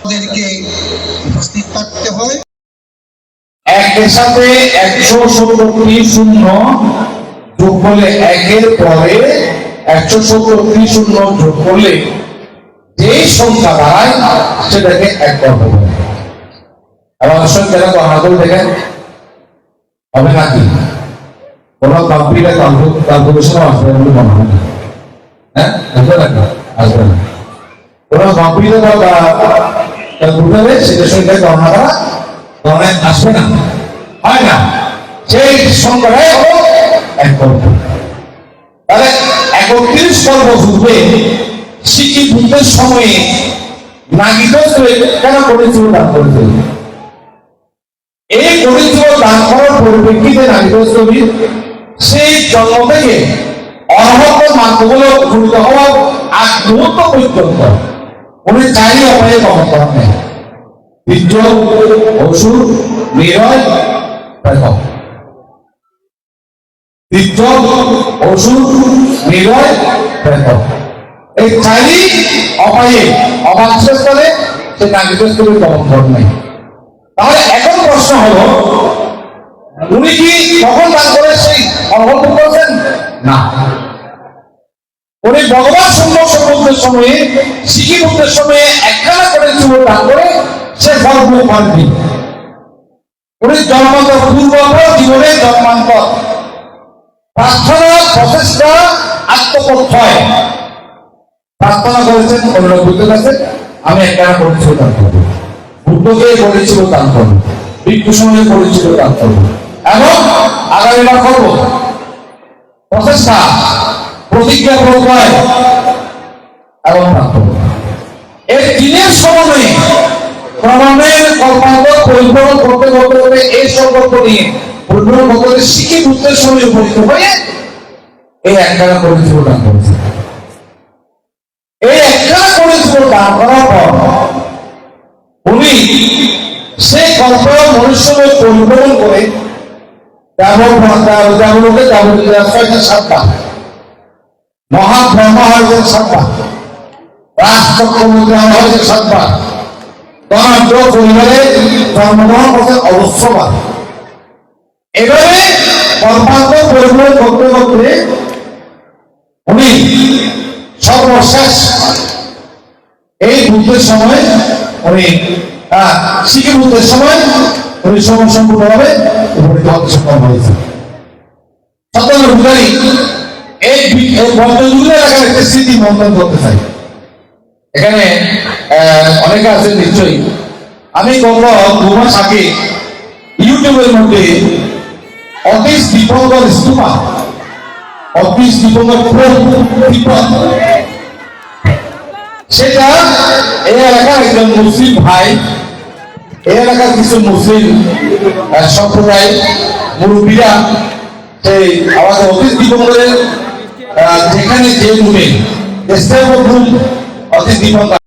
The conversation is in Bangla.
আমাদেরকে উপস্থিত থাকতে হয়। একের সাথে 170টি শূন্য যোগ করলে একের পরে 170টি শূন্য যোগ করলে যে সংখ্যা দাঁড়ায় সেটাকে এক করতে হবে। আমার সঙ্গে যারা গণনা করে দেখেন হবে নাকি কোন কম্পিউটার ক্যালকুলেশন আসবে বলে মনে হয় না। হ্যাঁ আসবে নাকি? আসবে না। কোন কম্পিউটার বা ক্যালকুলেটারে সেটার সঙ্গে গণনা করা গণনায় আসবে না, হয় না। সেই সংখ্যাটাই হলো এক পর্ব। তাহলে 31 পর্ব ঘুরবে শিখি বুদ্ধের সময়ে নাগিত কেন করেছিল দান করেছিল। এই করেছিল দান করার পরিপ্রেক্ষিতে নাগিত সেই জন্ম থেকে অর্হত মার্গগুলো উপনীত হওয়ার আগ মুহূর্ত পর্যন্ত উনি চাইলে অপায়ে কম করেন নেই। বীর্য, ওষুধ, নিরয়, বীর্য, ওষুধ, নিরয়, এই চাইলেই অপায়ে অবাঞ্ছস্থলে সে নাগরিকস্থলে দমন করেন নাই। তাহলে এখন প্রশ্ন হলো উনি কি কখন দান করে সেই অর্হত করেছেন? না, উনি ভগবান সম্বন্ধের সময়ে শিখি বুদ্ধের সময়ে একখানা করে চুল দান করে সে ফল ভোগ করেননি। উনি জন্মান্তর পূর্ব জীবনে জন্মান্তর প্রার্থনা প্রচেষ্টা আত্মপ্রত্যয় প্রার্থনা করেছেন অন্য বুদ্ধের কাছে, আমি একখানা করেছিল দান করবো, বুদ্ধকে করেছিল দান করবো, ভিক্ষু সঙ্গে করেছিল দান করবো, এবং আগামীবার করবো প্রচেষ্টা প্রতিজ্ঞা প্রত্যয় এবং প্রার্থনা। এই দিনের সময়ে ক্রমান্বয়ে কল্পান্তর পরিপূরণ করতে করতে করতে এই সংকল্প নিয়ে পরিপূরণ করতে শিখে বুদ্ধের সময় উপনীত হয়ে এই একখানা পরিচিত দান করেছে। এই একখানা পরিচিত দান করার পর উনি সেই কল্প মনুষ্যকে পরিপূরণ করে মহাব্রহ্ম হয়েছেন 7বার, রাজচক্রবর্তী হয়েছে 7বার, ধনাঢ্য পরিবারে জন্মগ্রহণ করছেন অবশ্যবার। এভাবে কল্পান্তর পরিপূরণ করতে করতে উনি সর্বশেষ এই বুদ্ধের সময় উনি শিখি বুদ্ধের সময় উনি সম্পূর্ণভাবে উপনীত হতে সক্ষম হয়েছে। সত্যেন্দ্র পূজারী এই বদ্ধযুগের এলাকার একটা স্মৃতি মন্থন করতে চাই। এখানে অনেকে আছেন নিশ্চয়ই। আমি গত 2 মাস আগে ইউটিউবের মধ্যে অতীশ দীপঙ্কর স্তূপা, অতীশ দীপঙ্কর সেটা এই এলাকার একজন মুসলিম ভাই, এই এলাকার কিছু মুসলিম সম্প্রদায় মুরব্বীরা সেই আমাদের অতীশ দীপঙ্করের যেখানে যে রুমে অতীশ দীপঙ্কর